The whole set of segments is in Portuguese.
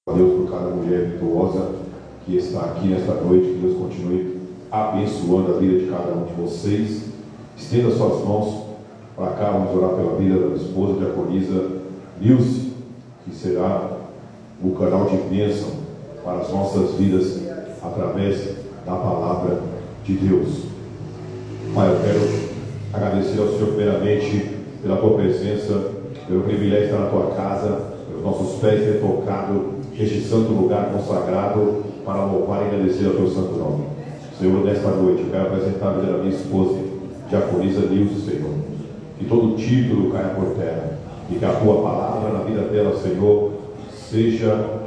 a Deus por cada mulher virtuosa que está aqui nesta noite. Que Deus continue abençoando a vida de cada um de vocês. Estenda suas mãos para cá, vamos orar pela vida da minha esposa, diaconisa Nilce, que será o canal de bênção para as nossas vidas através da palavra de Deus. Pai, eu quero agradecer ao Senhor primeiramente pela tua presença, pelo privilégio de estar na tua casa, pelos nossos pés ter tocado este santo lugar consagrado para louvar e agradecer ao teu santo nome. Senhor, nesta noite eu quero apresentar a vida da minha esposa, diaconisa Nilce, Senhor. Que todo título caia por terra e que a tua palavra na vida dela, Senhor, seja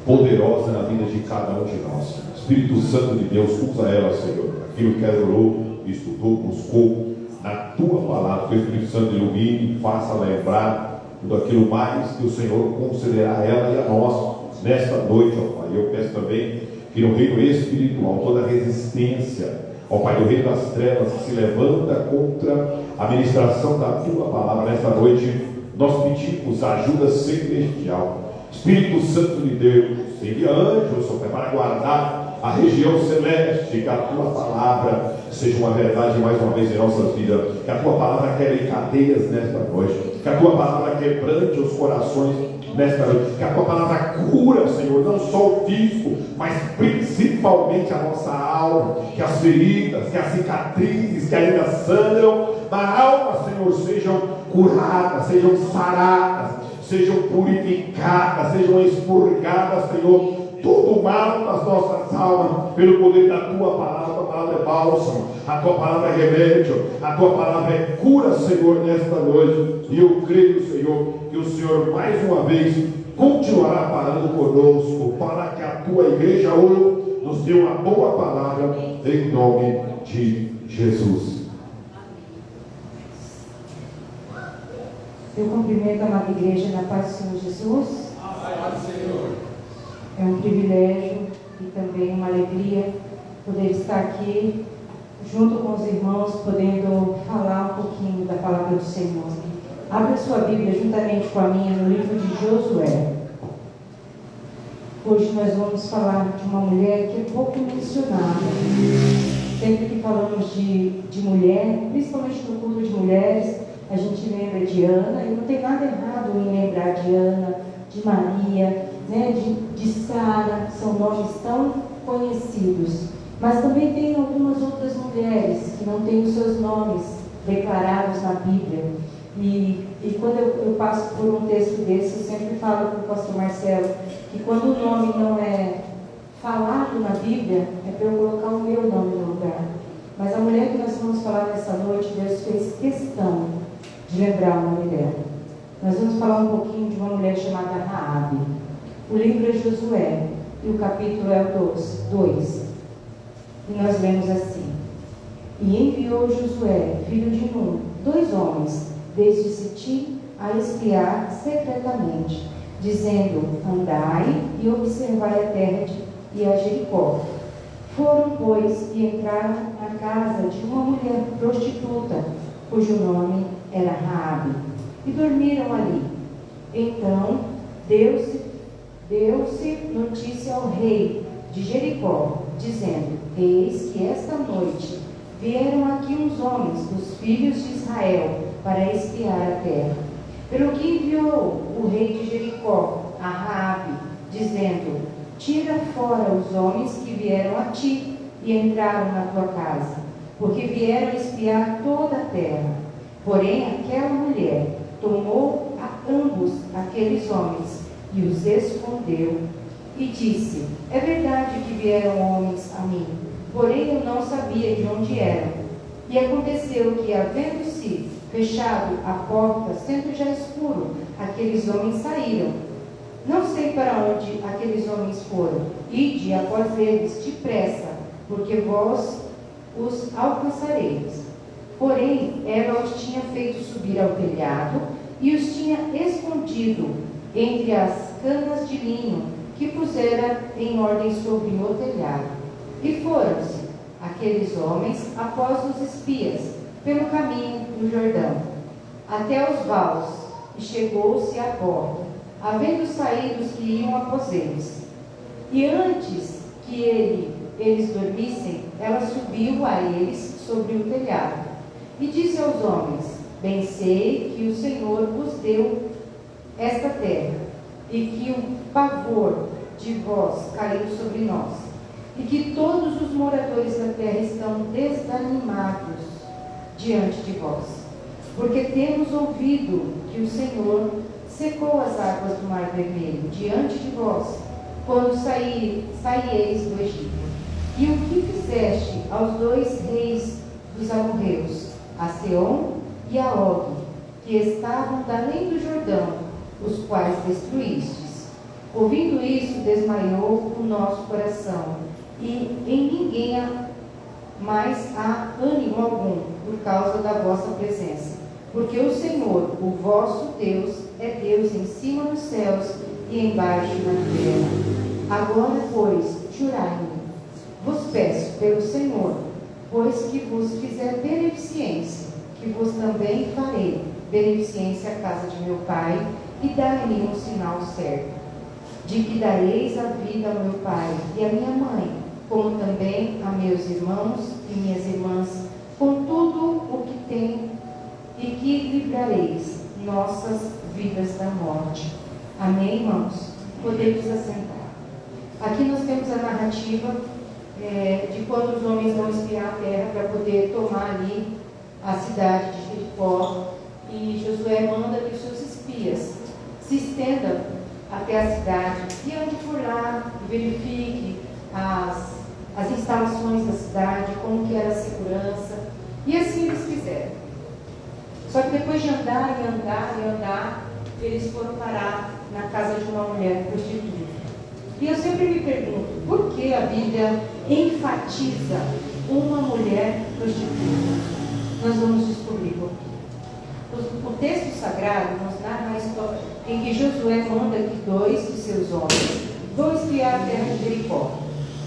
poderosa na vida de cada um de nós. Espírito Santo de Deus, usa ela, Senhor, aquilo que ela orou, estudou, buscou na tua palavra. Que o Espírito Santo ilumine, faça lembrar tudo aquilo mais que o Senhor concederá a ela e a nós nesta noite, ó Pai. Eu peço também que no reino espiritual toda resistência, ó Pai, do reino das trevas que se levanta contra a ministração da tua palavra nesta noite, nós pedimos ajuda celestial. Espírito Santo de Deus, envia anjos, ó Pai, para guardar a região celeste, que a tua palavra seja uma verdade mais uma vez em nossas vidas, que a tua palavra quebre cadeias nesta noite, que a tua palavra quebrante os corações nesta noite, que a tua palavra cura, Senhor, não só o físico, mas principalmente a nossa alma, que as feridas, que as cicatrizes que ainda sangram na alma, Senhor, sejam curadas, sejam saradas, sejam purificadas, sejam expurgadas, Senhor, todo o mal das nossas almas, pelo poder da tua palavra. A tua palavra é bálsamo, a tua palavra é remédio, a tua palavra é cura, Senhor, nesta noite. E eu creio, Senhor, que o Senhor mais uma vez continuará falando conosco, para que a tua igreja hoje nos dê uma boa palavra, em nome de Jesus. Eu cumprimento a amada igreja na paz do Senhor Jesus. É um privilégio e também uma alegria poder estar aqui junto com os irmãos, podendo falar um pouquinho da palavra do Senhor. Abra sua Bíblia juntamente com a minha no livro de Josué. Hoje nós vamos falar de uma mulher que é pouco mencionada. Sempre que falamos de mulher, principalmente no culto de mulheres, a gente lembra de Ana, e não tem nada errado em lembrar de Ana, de Maria, né, de Sara, são nomes tão conhecidos. Mas também tem algumas outras mulheres que não têm os seus nomes declarados na Bíblia. E quando eu passo por um texto desse, eu sempre falo para o pastor Marcelo que quando o nome não é falado na Bíblia, é para eu colocar o meu nome no lugar. Mas a mulher que nós vamos falar nessa noite, Deus fez questão de lembrar o nome dela. Nós vamos falar um pouquinho de uma mulher chamada Raabe. O livro é Josué e o capítulo é o 2. E nós lemos assim: E enviou Josué, filho de Nun, 2 homens, desde Sitim, a espiar secretamente, dizendo: Andai e observai a terra e a Jericó. Foram, pois, e entraram na casa de uma mulher prostituta, cujo nome era Raabe, e dormiram ali. Então deu-se notícia ao rei de Jericó, dizendo: Eis que esta noite vieram aqui uns homens dos filhos de Israel para espiar a terra. Pelo que enviou o rei de Jericó a Raabe, dizendo: Tira fora os homens que vieram a ti e entraram na tua casa, porque vieram espiar toda a terra. Porém aquela mulher tomou a ambos aqueles homens e os escondeu, e disse: É verdade que vieram homens a mim, porém eu não sabia de onde eram. E aconteceu que, havendo-se fechado a porta, sendo já escuro, aqueles homens saíram. Não sei para onde aqueles homens foram. Ide após eles depressa, porque vós os alcançareis. Porém ela os tinha feito subir ao telhado e os tinha escondido entre as canas de linho que pusera em ordem sobre o telhado. E foram-se aqueles homens após os espias pelo caminho do Jordão, até os valos, e chegou-se à porta. havendo saído os que iam após eles. E antes que eles dormissem, ela subiu a eles sobre o telhado e disse aos homens: bem sei que o Senhor vos deu esta terra, e que o pavor de vós caiu sobre nós, e que todos os moradores da terra estão desanimados diante de vós, porque temos ouvido que o Senhor secou as águas do Mar Vermelho diante de vós, quando saíeis do Egito. E o que fizeste aos 2 reis dos amorreus, a Seom e a Og, que estavam da além do Jordão, os quais destruístes. Ouvindo isso, desmaiou o nosso coração, e em ninguém mais há ânimo algum por causa da vossa presença. Porque o Senhor, o vosso Deus, é Deus em cima nos céus e embaixo na terra. Agora, pois, jurai-me, vos peço pelo Senhor, pois que vos fizer beneficência, que vos também farei beneficência à casa de meu pai, e dai-me um sinal certo, de que dareis a vida ao meu pai e à minha mãe, como também a meus irmãos e minhas irmãs, com tudo o que tem, e que livrareis nossas vidas da morte. Amém, irmãos? Podemos assentar. Aqui nós temos a narrativa de quando os homens vão espiar a terra para poder tomar ali a cidade de Jericó, e Josué manda que os seus espias se estendam até a cidade e ande por lá, verifique as instalações da cidade, como que era a segurança, e assim eles fizeram. Só que depois de andar e andar e andar, eles foram parar na casa de uma mulher prostituta. E eu sempre me pergunto, por que a Bíblia enfatiza uma mulher prostituta? Nós vamos descobrir por quê. O texto sagrado nos narra a história em que Josué manda que 2 de seus homens vão espiar a terra de Jericó.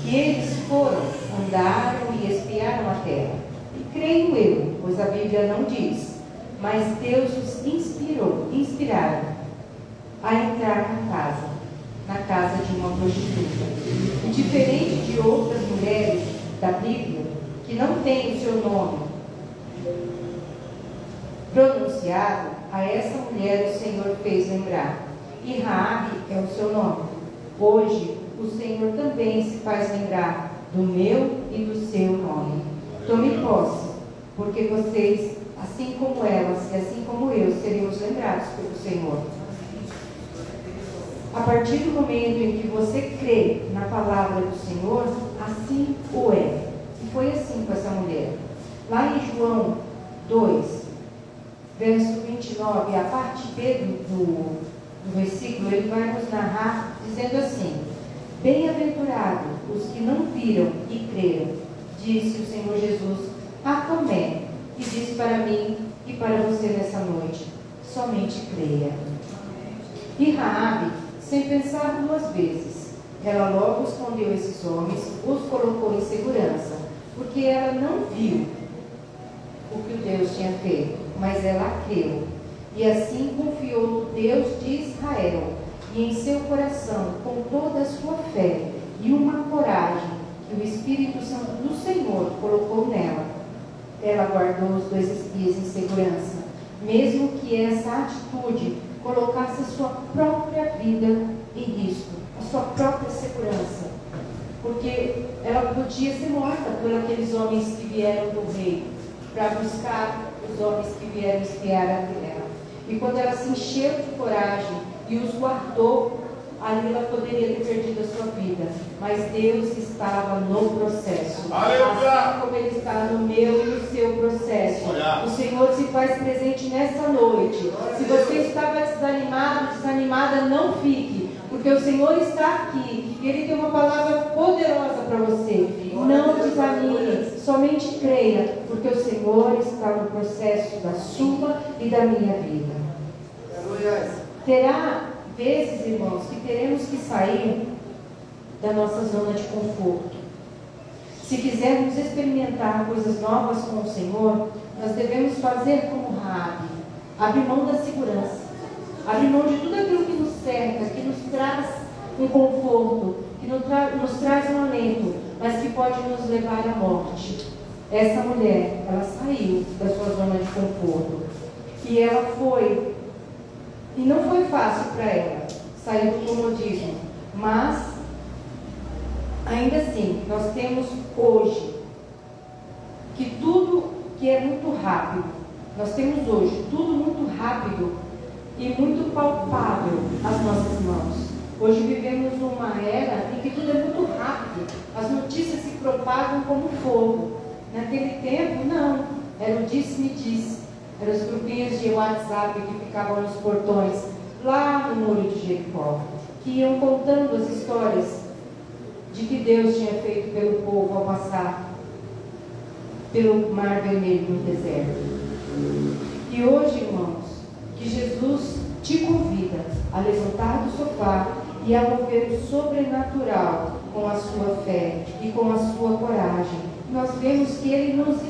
E eles foram, andaram e espiaram a terra. E creio eu, pois a Bíblia não diz, mas Deus os inspiraram a entrar na casa de uma prostituta. E diferente de outras mulheres da Bíblia, que não têm o seu nome pronunciado, a essa mulher o Senhor fez lembrar. E Raabe é o seu nome. Hoje o Senhor também se faz lembrar do meu e do seu nome. Tome posse, porque vocês, assim como elas e assim como eu, seremos lembrados pelo Senhor. A partir do momento em que você crê na palavra do Senhor, assim o é. E foi assim com essa mulher. Lá em João 2, verso 29, a parte B do versículo, ele vai nos narrar dizendo assim: bem-aventurados os que não viram e creram, disse o Senhor Jesus a Tomé, e disse para mim e para você nessa noite: somente creia. E Raabe, sem pensar 2 vezes, ela logo escondeu esses homens, os colocou em segurança, porque ela não viu o que o Deus tinha feito, mas ela creu, e assim confiou no Deus de Israel, e em seu coração, com toda a sua fé e uma coragem que o Espírito Santo do Senhor colocou nela, ela guardou os 2 espias em segurança, mesmo que essa atitude colocasse a sua própria vida em risco, a sua própria segurança, porque ela podia ser morta por aqueles homens que vieram do rei para buscar os homens que vieram espiar a terra. E quando ela se encheu de coragem e os guardou, ali ela poderia ter perdido a sua vida, mas Deus estava no processo. Aleluia! Assim como Ele está no meu e no seu processo. Olha. O Senhor se faz presente nessa noite. Se você estava desanimado, desanimada, não fique, porque o Senhor está aqui e Ele tem uma palavra poderosa para você. Não desanime, somente creia, porque o Senhor está no processo da sua e da minha vida. Terá vezes, irmãos, que teremos que sair da nossa zona de conforto. Se quisermos experimentar coisas novas com o Senhor, nós devemos fazer como Raabe, abrir mão da segurança, abrir mão de tudo aquilo que nos cerca, que nos traz um conforto, que nos traz um alento, mas que pode nos levar à morte. Essa mulher, ela saiu da sua zona de conforto. E ela foi, e não foi fácil para ela sair do comodismo, mas ainda assim, nós temos hoje que tudo que é muito rápido, nós temos hoje tudo muito rápido e muito palpável às nossas mãos. Hoje vivemos numa era em que tudo é muito rápido, as notícias se propagam como fogo. Naquele tempo, não, era o disse-me-disse, eram os grupinhos de WhatsApp que ficavam nos portões, lá no Muro de Jericó, que iam contando as histórias de que Deus tinha feito pelo povo ao passar pelo Mar Vermelho no deserto. E hoje, irmãos, que Jesus te convida a levantar do sofá e a mover o sobrenatural com a sua fé e com a sua coragem. Nós vemos que Ele nos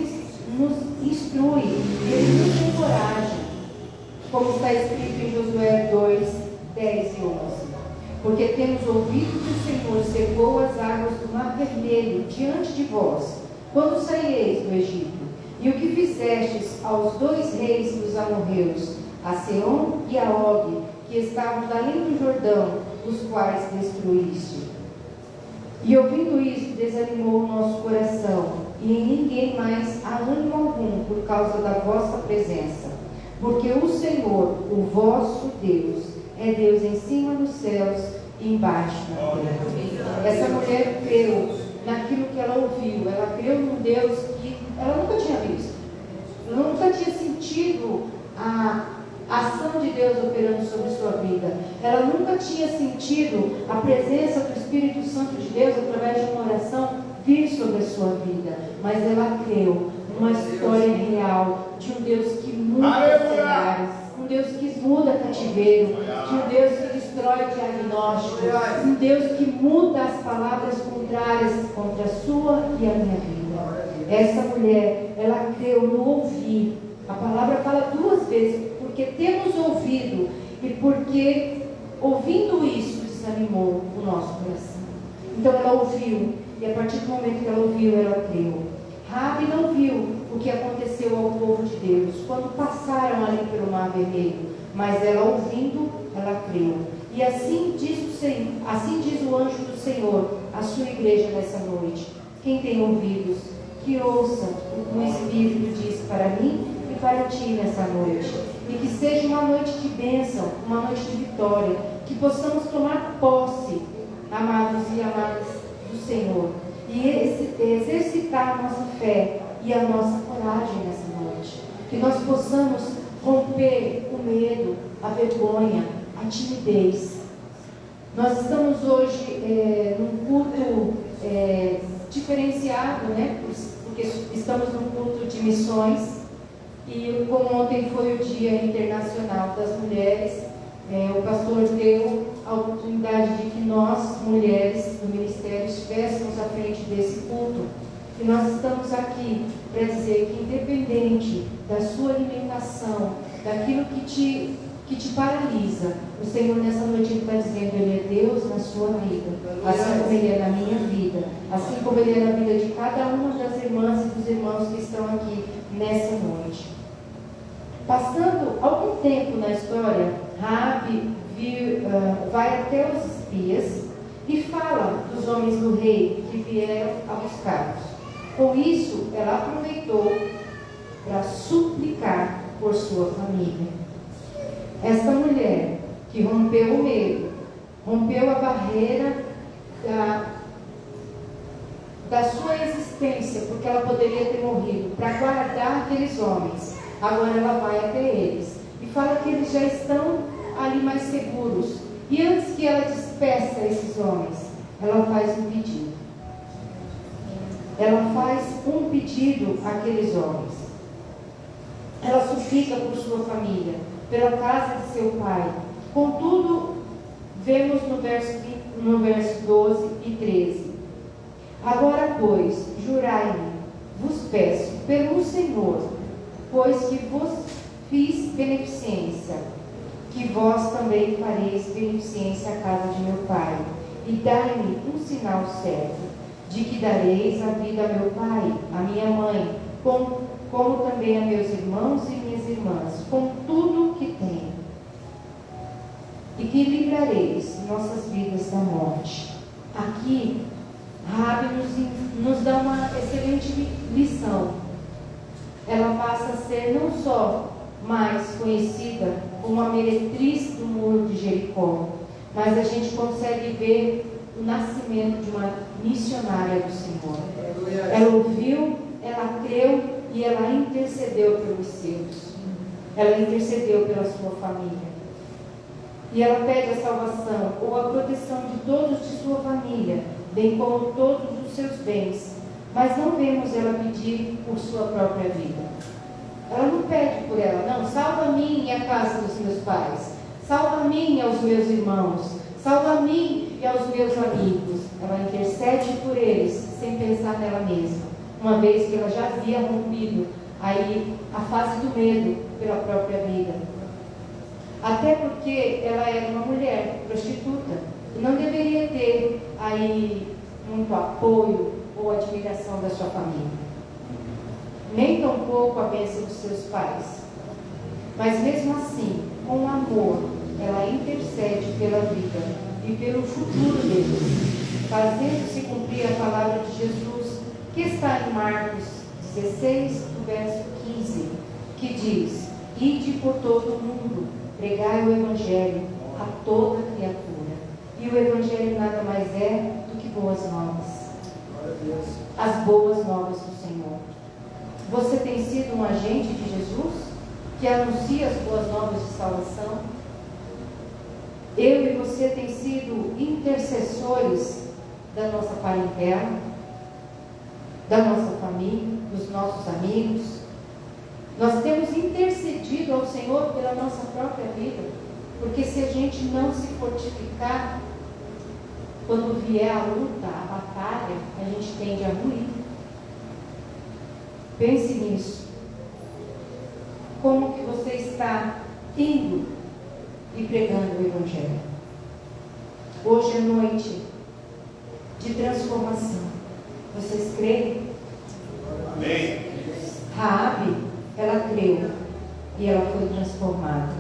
instrui, Ele nos encoraja, como está escrito em Josué 2, 10 e 11. Porque temos ouvido que o Senhor secou as águas do Mar Vermelho diante de vós, quando saíeis do Egito, e o que fizestes aos 2 reis dos amorreus, a Seom e a Og, que estavam além do Jordão, os quais destruíste. E ouvindo isso, desanimou o nosso coração, e em ninguém mais há ânimo algum por causa da vossa presença. Porque o Senhor, o vosso Deus, é Deus em cima dos céus e embaixo na terra. Essa mulher creu naquilo que ela ouviu, ela creu num Deus que ela nunca tinha visto, ela nunca tinha sentido a ação de Deus operando sobre sua vida, ela nunca tinha sentido a presença do Espírito Santo de Deus através de uma oração vir sobre a sua vida, mas ela creu numa história real de um Deus que muda cenários, um Deus que muda cativeiro, de um Deus que destrói diagnóstico, um Deus que muda as palavras contrárias contra a sua e a minha vida. Essa mulher, ela creu no ouvir. A palavra fala 2 vezes, porque temos ouvido e porque ouvindo isso desanimou o nosso coração. Então ela ouviu, e a partir do momento que ela ouviu, ela creu. Raabe não viu o que aconteceu ao povo de Deus quando passaram ali pelo Mar Vermelho, mas ela ouvindo, ela creu. E assim diz o anjo do Senhor à sua igreja nessa noite: quem tem ouvidos, que ouça o que o Espírito diz para mim e para ti nessa noite. E que seja uma noite de bênção, uma noite de vitória, que possamos tomar posse, amados e amadas do Senhor, e exercitar a nossa fé e a nossa coragem nessa noite. Que nós possamos romper o medo, a vergonha, a timidez. Nós estamos hoje num culto diferenciado, né? Porque estamos num culto de missões. E como ontem foi o Dia Internacional das Mulheres, o pastor deu a oportunidade de que nós, mulheres do ministério, estivéssemos à frente desse culto. E nós estamos aqui para dizer que, independente da sua limitação, daquilo que te paralisa, o Senhor nessa noite está dizendo: Ele é Deus na sua vida, assim como Ele é na minha vida, assim como Ele é na vida de cada uma das irmãs e dos irmãos que estão aqui nessa noite. Passando algum tempo na história, Raabe vai até os espias e fala dos homens do rei que vieram a buscá-los. Com isso, ela aproveitou para suplicar por sua família. Esta mulher que rompeu o medo, rompeu a barreira da sua existência, porque ela poderia ter morrido, para guardar aqueles homens. Agora ela vai até eles e fala que eles já estão ali mais seguros. E antes que ela despeça esses homens, ela faz um pedido. Ela faz um pedido àqueles homens. Ela suplica por sua família, pela casa de seu pai. Contudo, vemos no verso 12 e 13. Agora, pois, jurai-me, vos peço, pelo Senhor, pois que vos fiz beneficência, que vós também fareis beneficência à casa de meu pai, e dai-me um sinal certo, de que dareis a vida a meu pai, a minha mãe, como também a meus irmãos e minhas irmãs, com tudo que tenho, e que livrareis nossas vidas da morte. Aqui, Raabe nos dá uma excelente lição. Ela passa a ser não só mais conhecida como a meretriz do muro de Jericó, mas a gente consegue ver o nascimento de uma missionária do Senhor. Ela ouviu, ela creu e ela intercedeu pelos seus. Ela intercedeu pela sua família. E ela pede a salvação ou a proteção de todos de sua família, bem como todos os seus bens. Mas não vemos ela pedir por sua própria vida. Ela não pede por ela, não, salva a mim e a casa dos meus pais, salva a mim e aos meus irmãos, salva a mim e aos meus amigos. Ela intercede por eles, sem pensar nela mesma, uma vez que ela já havia rompido aí a fase do medo pela própria vida. Até porque ela era uma mulher prostituta e não deveria ter aí muito apoio ou admiração da sua família, nem tampouco a bênção dos seus pais. Mas mesmo assim, com amor, ela intercede pela vida e pelo futuro deles, fazendo-se cumprir a palavra de Jesus, que está em Marcos 16, no verso 15, que diz: ide por todo o mundo, pregai o Evangelho a toda criatura. E o Evangelho nada mais é do que boas novas. As boas novas do Senhor. Você tem sido um agente de Jesus que anuncia as boas novas de salvação? Eu e você tem sido intercessores da nossa parentela, da nossa família, dos nossos amigos. Nós temos intercedido ao Senhor pela nossa própria vida, porque se a gente não se fortificar, quando vier a luta, a batalha, a gente tende a ruir. Pense nisso. Como que você está indo e pregando o Evangelho? Hoje é noite de transformação. Vocês creem? Amém. Raabe, ela creu e ela foi transformada.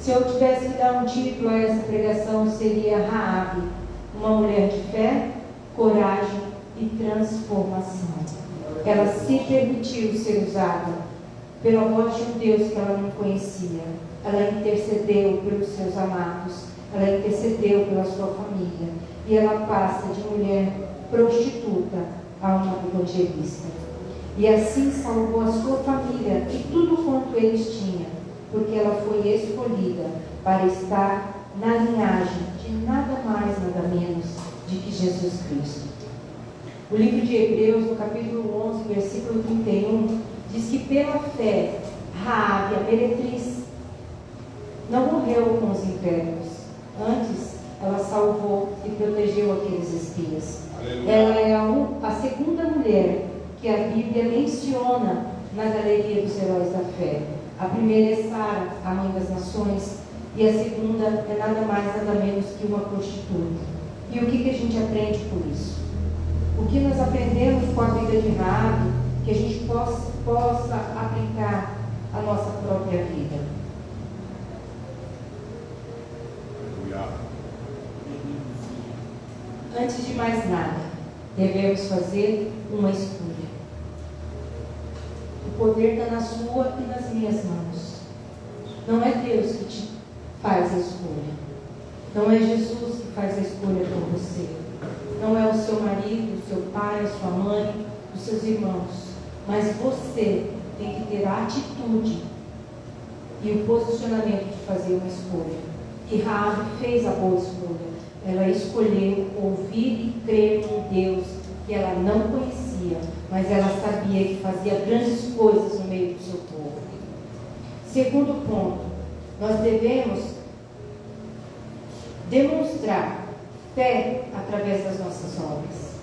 Se eu tivesse que dar um título a essa pregação, seria Raabe, uma mulher de fé, coragem e transformação. Ela se permitiu ser usada pela voz de um Deus que ela não conhecia. Ela intercedeu pelos seus amados, ela intercedeu pela sua família, e ela passa de mulher prostituta a uma evangelista. E assim salvou a sua família e tudo quanto eles tinham, porque ela foi escolhida para estar na linhagem de nada mais, nada menos de que Jesus Cristo. O livro de Hebreus, no capítulo 11, versículo 31, diz que pela fé, Raabe, a meretriz, não morreu com os incrédulos. Antes, ela salvou e protegeu aqueles espias. Aleluia. Ela é a segunda mulher que a Bíblia menciona na galeria dos heróis da fé. A primeira é Sara, a mãe das nações, e a segunda é nada mais, nada menos que uma prostituta. E o que a gente aprende por isso? O que nós aprendemos com a vida de Raabe, que a gente possa aplicar à nossa própria vida. Antes de mais nada, devemos fazer uma escolha. O poder está na sua e nas minhas mãos. Não é Deus que te faz a escolha. Não é Jesus que faz a escolha por você. Não é o seu marido, o seu pai, a sua mãe, os seus irmãos. Mas você tem que ter a atitude e o posicionamento de fazer uma escolha. E Raabe fez a boa escolha. Ela escolheu ouvir e crer em Deus que ela não conhecia, mas ela sabia que fazia grandes coisas no meio do seu povo. Segundo ponto, nós devemos demonstrar fé através das nossas obras.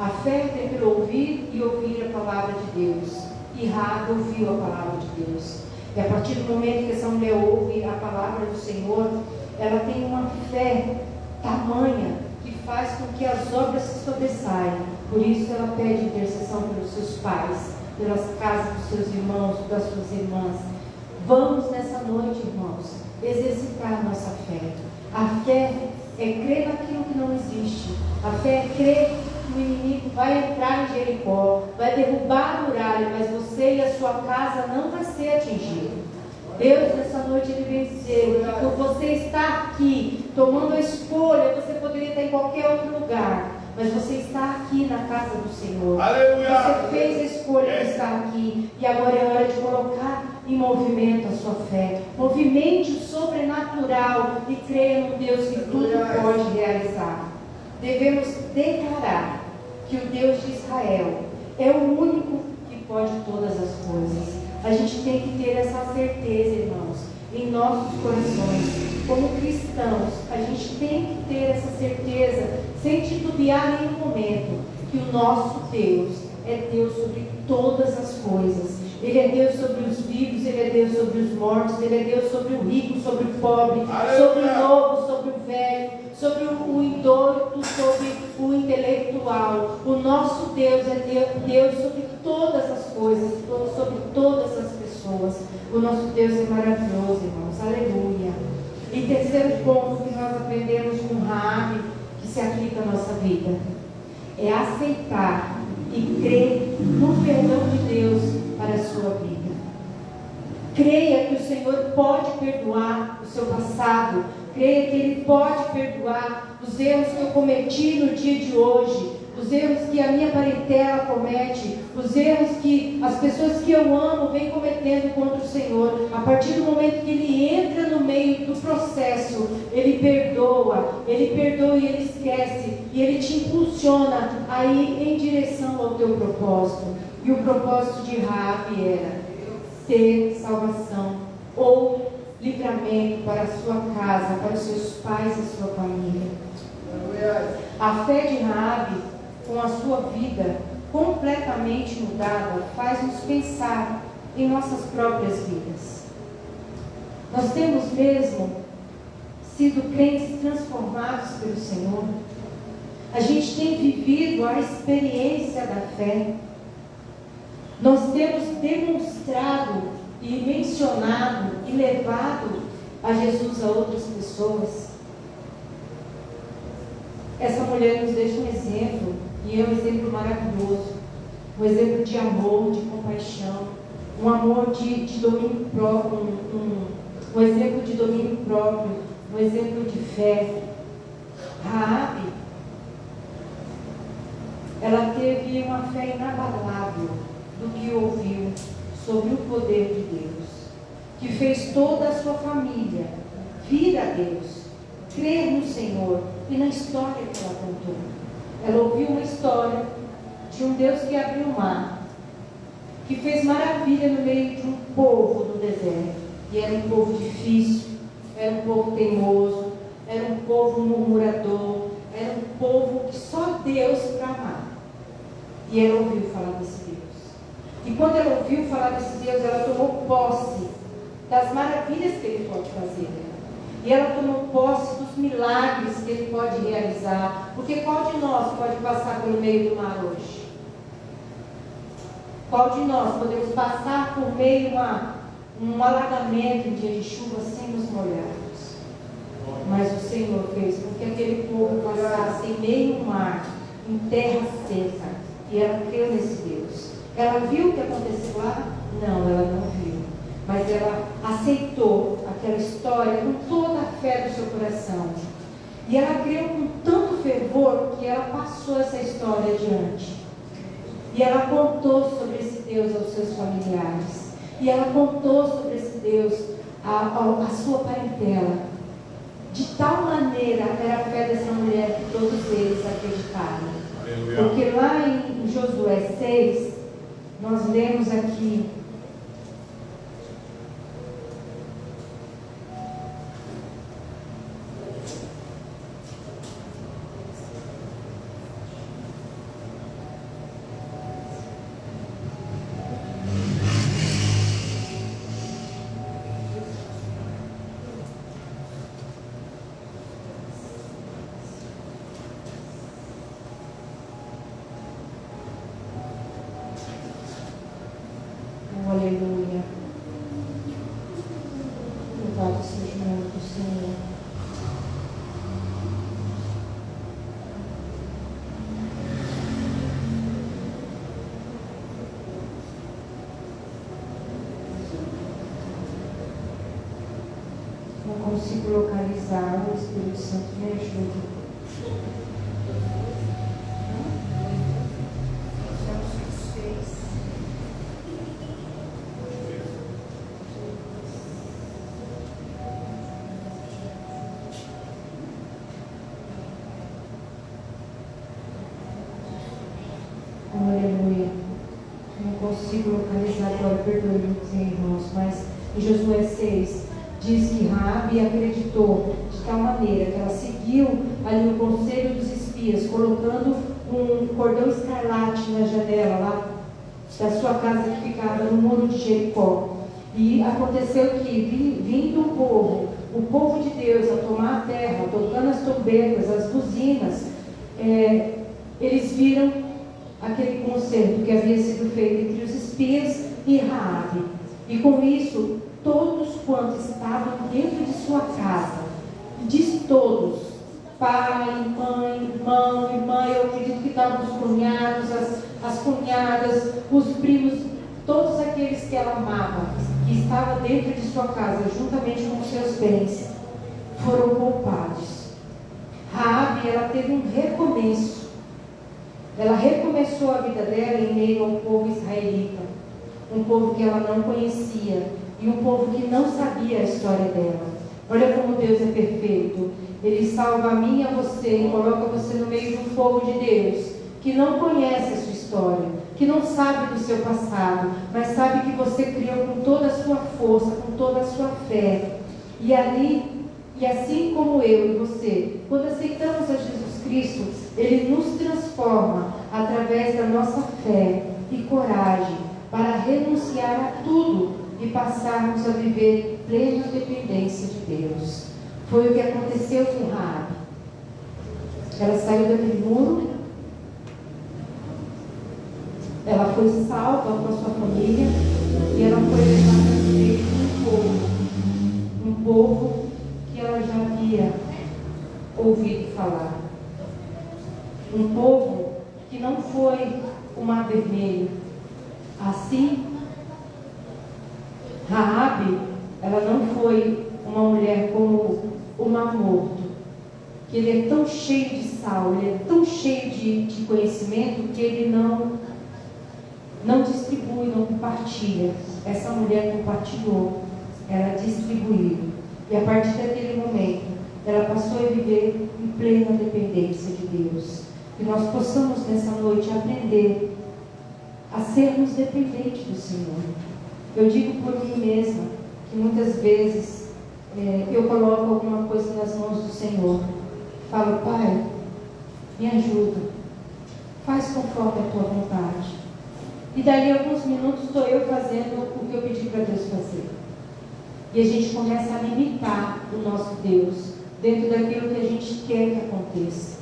A fé é pelo ouvir e ouvir a palavra de Deus. E Raabe ouviu a palavra de Deus. E a partir do momento que essa mulher ouve a palavra do Senhor, ela tem uma fé tamanha que faz com que as obras se sobressaiam. Por isso ela pede intercessão pelos seus pais, pelas casas dos seus irmãos, das suas irmãs. Vamos nessa noite, irmãos, exercitar a nossa fé. A fé é crer naquilo que não existe. A fé é crer que o inimigo vai entrar em Jericó, vai derrubar a muralha, mas você e a sua casa não vai ser atingido. Deus, nessa noite, Ele vem dizer que por você estar aqui, tomando a escolha, você poderia estar em qualquer outro lugar, mas você está aqui na casa do Senhor. Aleluia! Você fez a escolha de estar aqui, e agora é hora de colocar em movimento a sua fé. Movimente o sobrenatural e creia no Deus que tudo pode realizar. Devemos declarar que o Deus de Israel é o único que pode todas as coisas. A gente tem que ter essa certeza, irmãos, em nossos corações. Como cristãos, a gente tem que ter essa certeza, sem titubear em nenhum momento, que o nosso Deus é Deus sobre todas as coisas. Ele é Deus sobre os vivos, Ele é Deus sobre os mortos, Ele é Deus sobre o rico, sobre o pobre, sobre o novo, sobre o velho, sobre o idoso, sobre o intelectual. O nosso Deus é Deus sobre todas as coisas, sobre todas as pessoas. O nosso Deus é maravilhoso, irmãos. Aleluia. E terceiro ponto que nós aprendemos com Raabe, que se aplica à nossa vida, é aceitar e crer no perdão de Deus para a sua vida. Creia que o Senhor pode perdoar o seu passado. Creia que Ele pode perdoar os erros que eu cometi no dia de hoje, os erros que a minha parentela comete, os erros que as pessoas que eu amo vêm cometendo contra o Senhor. A partir do momento que Ele entra no meio do processo, Ele perdoa e Ele esquece, e Ele te impulsiona a ir em direção ao teu propósito. E o propósito de Raabe era ter salvação ou livramento para a sua casa, para os seus pais e sua família. A fé de Raabe, com a sua vida completamente mudada, faz-nos pensar em nossas próprias vidas. Nós temos mesmo sido crentes transformados pelo Senhor. A gente tem vivido a experiência da fé. Nós temos demonstrado e mencionado e levado a Jesus a outras pessoas. Essa mulher nos deixa um exemplo, e é um exemplo maravilhoso, um exemplo de amor, de compaixão, um amor de domínio próprio, um exemplo de domínio próprio, um exemplo de fé. Raabe, ela teve uma fé inabalável do que ouviu sobre o poder de Deus, que fez toda a sua família vir a Deus, crer no Senhor e na história que ela contou. Ela ouviu uma história de um Deus que abriu o mar, que fez maravilha no meio de um povo no deserto, e era um povo difícil, era um povo teimoso, era um povo murmurador, era um povo que só Deus para amar. E ela ouviu falar desse Deus. E quando ela ouviu falar desse Deus, ela tomou posse das maravilhas que Ele pode fazer. E ela tomou posse dos milagres que Ele pode realizar. Porque qual de nós pode passar pelo meio do mar hoje? Qual de nós podemos passar por meio de um alagamento em dia de chuva sem nos molharmos? Mas o Senhor fez com que aquele povo passasse em meio ao mar, em terra seca. E ela creu nesse Deus. Ela viu o que aconteceu lá? Não, ela não viu. Mas ela aceitou aquela história com toda a fé do seu coração. E ela creu com tanto fervor que ela passou essa história adiante. E ela contou sobre esse Deus aos seus familiares. E ela contou sobre esse Deus à sua parentela. De tal maneira era a fé dessa mulher que todos eles acreditaram. Porque lá em Josué 6, nós lemos aqui: consigo localizar. O Espírito Santo me ajuda. Aleluia. Não consigo localizar agora, perdoe-me, irmãos, mas em Josué 6 diz que Raabe acreditou de tal maneira que ela seguiu ali o conselho dos espias, colocando um cordão escarlate na janela lá da sua casa que ficava no muro de Jericó. E aconteceu que, vindo o povo de Deus a tomar a terra, tocando as trombetas, as buzinas, eles viram aquele concerto que havia sido feito entre os espias e Raabe. E com isso, todos quantos estavam dentro de sua casa, diz todos, pai, mãe, irmão, irmã, eu acredito que estavam os cunhados, as cunhadas, os primos, todos aqueles que ela amava, que estavam dentro de sua casa, juntamente com seus bens, foram poupados. Raabe, ela teve um recomeço. Ela recomeçou a vida dela em meio ao povo israelita, um povo que ela não conhecia e um povo que não sabia a história dela. Olha como Deus é perfeito. Ele salva a mim e a você e coloca você no meio do povo de Deus, que não conhece a sua história, que não sabe do seu passado, mas sabe que você criou com toda a sua força, com toda a sua fé. E assim como eu e você, quando aceitamos a Jesus Cristo, Ele nos transforma através da nossa fé e coragem para renunciar a tudo e passarmos a viver em plena dependência de Deus. Foi o que aconteceu com Raabe. Ela saiu daquele muro, ela foi salva com a sua família e ela foi levada no meio de um povo que ela já havia ouvido falar. Um povo que não foi o Mar Vermelho. Assim, Raabe, ela não foi uma mulher como o Mar Morto, que ele é tão cheio de sal, ele é tão cheio de conhecimento que ele não distribui, não compartilha. Essa mulher compartilhou, ela distribuiu. E a partir daquele momento, ela passou a viver em plena dependência de Deus. Que nós possamos nessa noite aprender a sermos dependentes do Senhor. Eu digo por mim mesma que muitas vezes eu coloco alguma coisa nas mãos do Senhor. Falo, Pai, me ajuda, faz conforme a tua vontade. E dali a alguns minutos estou eu fazendo o que eu pedi para Deus fazer. E a gente começa a limitar o nosso Deus dentro daquilo que a gente quer que aconteça.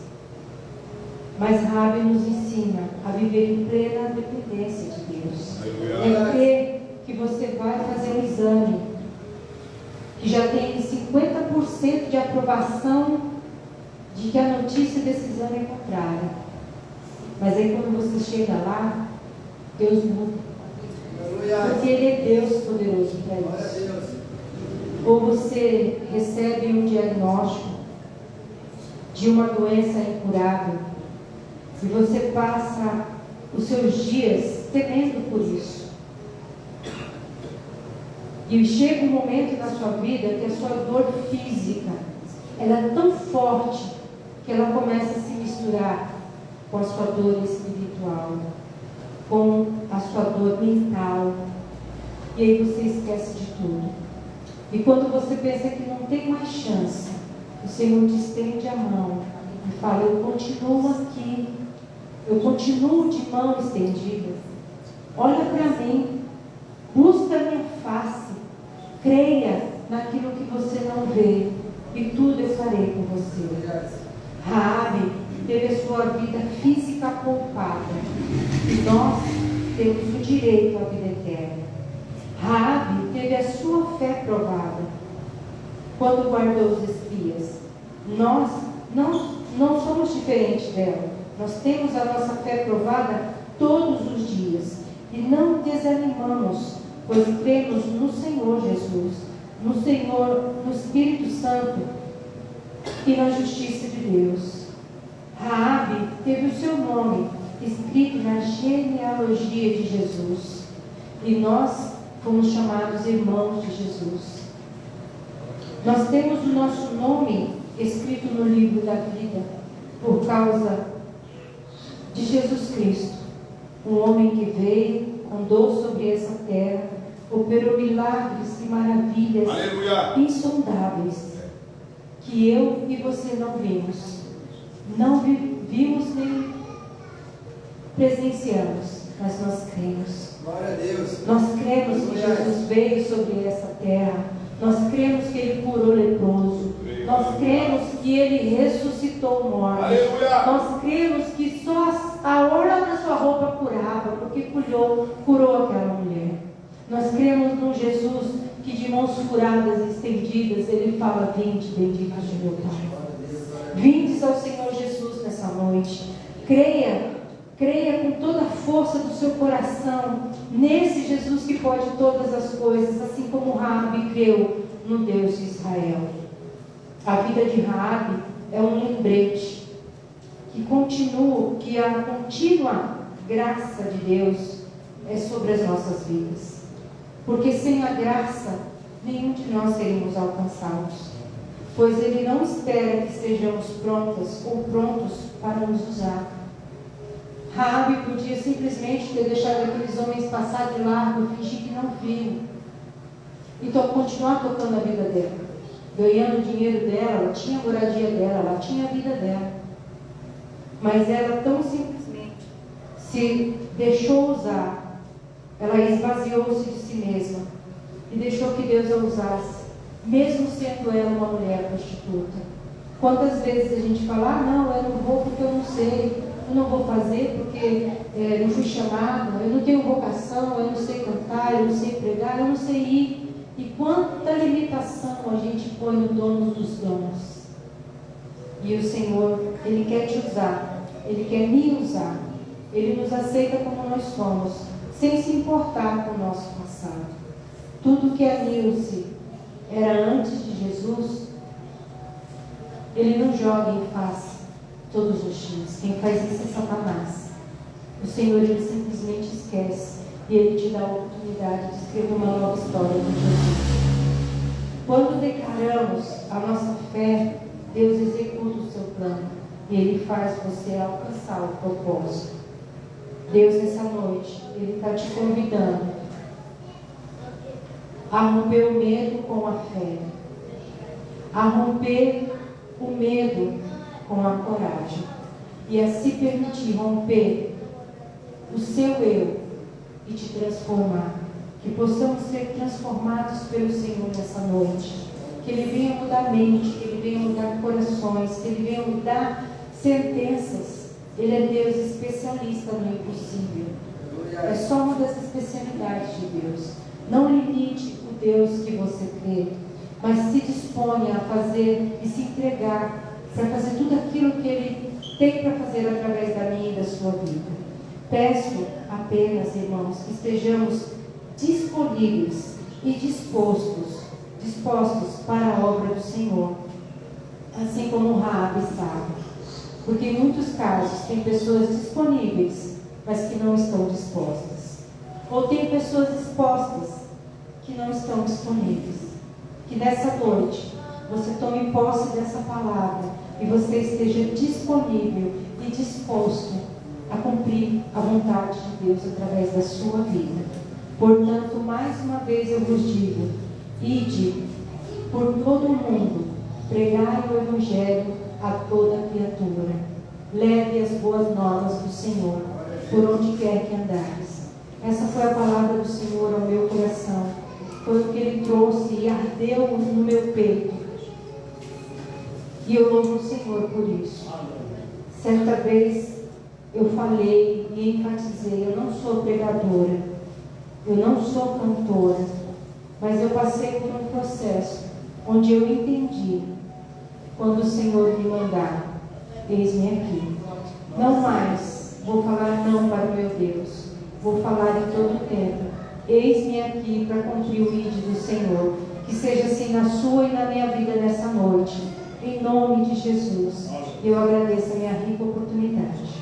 Mas Raabe nos ensina a viver em plena dependência de Deus. É crer que você vai fazer um exame que já tem 50% de aprovação de que a notícia desse exame é contrária. Mas aí quando você chega lá, Deus muda. Porque Ele é Deus poderoso para isso. Ou você recebe um diagnóstico de uma doença incurável e você passa os seus dias temendo por isso. E chega um momento na sua vida que a sua dor física ela é tão forte que ela começa a se misturar com a sua dor espiritual, com a sua dor mental. E aí você esquece de tudo. E quando você pensa que não tem mais chance, o Senhor te estende a mão e fala, eu continuo aqui, eu continuo de mão estendida. Olha para mim, busca a minha face, creia naquilo que você não vê, e tudo eu farei com você. Raabe teve a sua vida física poupada, e nós temos o direito à vida eterna. Raabe teve a sua fé provada quando guardou os espias. Nós não somos diferentes dela. Nós temos a nossa fé provada todos os dias e não desanimamos, pois cremos no Senhor Jesus. no Senhor, no Espírito Santo e na justiça de Deus. Raabe teve o seu nome escrito na genealogia de Jesus, e nós fomos chamados irmãos de Jesus. Nós temos o nosso nome escrito no livro da vida por causa de Jesus Cristo, um homem que veio, andou sobre essa terra, operou milagres e maravilhas insondáveis que eu e você não vimos, não vimos nem presenciamos, mas nós cremos. Glória a Deus. Nós cremos que Jesus veio sobre essa terra. Nós cremos que Ele curou leproso. Nós cremos que Ele ressuscitou mortos. Nós cremos que só a orla da sua roupa curava, porque curou aquela mulher. Nós cremos num Jesus que de mãos furadas e estendidas, Ele fala: vinde, benditos de meu Pai. Vindes ao Senhor Jesus nessa noite. Creia com toda a força do seu coração nesse Jesus que pode todas as coisas, assim como Raabe creu no Deus de Israel. A vida de Raabe é um lembrete que a contínua graça de Deus é sobre as nossas vidas. Porque sem a graça, nenhum de nós seríamos alcançados. Pois Ele não espera que sejamos prontas ou prontos para nos usar. Raabe podia simplesmente ter deixado aqueles homens passar de largo e fingir que não viam. Então, continuar tocando a vida dela, ganhando o dinheiro dela, ela tinha a moradia dela, ela tinha a vida dela. Mas ela tão simplesmente se deixou usar, ela esvaziou-se de si mesma e deixou que Deus a usasse, mesmo sendo ela uma mulher prostituta. Quantas vezes a gente fala: não, eu não vou porque eu não sei, eu não vou fazer porque não fui chamada, eu não tenho vocação, eu não sei cantar, eu não sei pregar, eu não sei ir. E quanta limitação a gente põe no dono dos dons. E o Senhor, Ele quer te usar, Ele quer me usar, Ele nos aceita como nós somos, sem se importar com o nosso passado. Tudo que a Nilce era antes de Jesus, Ele não joga em face todos os dias. Quem faz isso é Satanás. O Senhor, Ele simplesmente esquece e Ele te dá a oportunidade de escrever uma nova história com Jesus. Quando declaramos a nossa fé, Deus executa o seu plano e Ele faz você alcançar o propósito. Deus, nessa noite, Ele está te convidando a romper o medo com a fé, a romper o medo com a coragem e a se permitir romper o seu eu e te transformar. Que possamos ser transformados pelo Senhor nessa noite. Que Ele venha mudar a mente, que Ele venha mudar corações, que Ele venha mudar sentenças. Ele é Deus especialista no impossível. É só uma das especialidades de Deus. Não limite o Deus que você crê, mas se disponha a fazer e se entregar para fazer tudo aquilo que Ele tem para fazer através da minha e da sua vida. Peço apenas, irmãos, que estejamos disponíveis e dispostos para a obra do Senhor, assim como Raabe estava. Porque em muitos casos tem pessoas disponíveis, mas que não estão dispostas. Ou tem pessoas dispostas que não estão disponíveis. Que nessa noite você tome posse dessa palavra e você esteja disponível e disposto a cumprir a vontade de Deus através da sua vida. Portanto, mais uma vez eu vos digo: ide por todo o mundo, pregai o Evangelho a toda criatura. Leve as boas novas do Senhor por onde quer que andares. Essa foi a palavra do Senhor ao meu coração. Foi o que Ele trouxe e ardeu no meu peito. E eu louvo o Senhor por isso. Certa vez eu falei e enfatizei: eu não sou pregadora, eu não sou cantora, mas eu passei por um processo onde eu entendi: quando o Senhor me mandar, eis-me aqui. Não mais vou falar não para o meu Deus, vou falar em todo o tempo: eis-me aqui para cumprir o ID do Senhor, Que seja assim na sua e na minha vida nessa noite. Em nome de Jesus. Eu agradeço a minha rica oportunidade.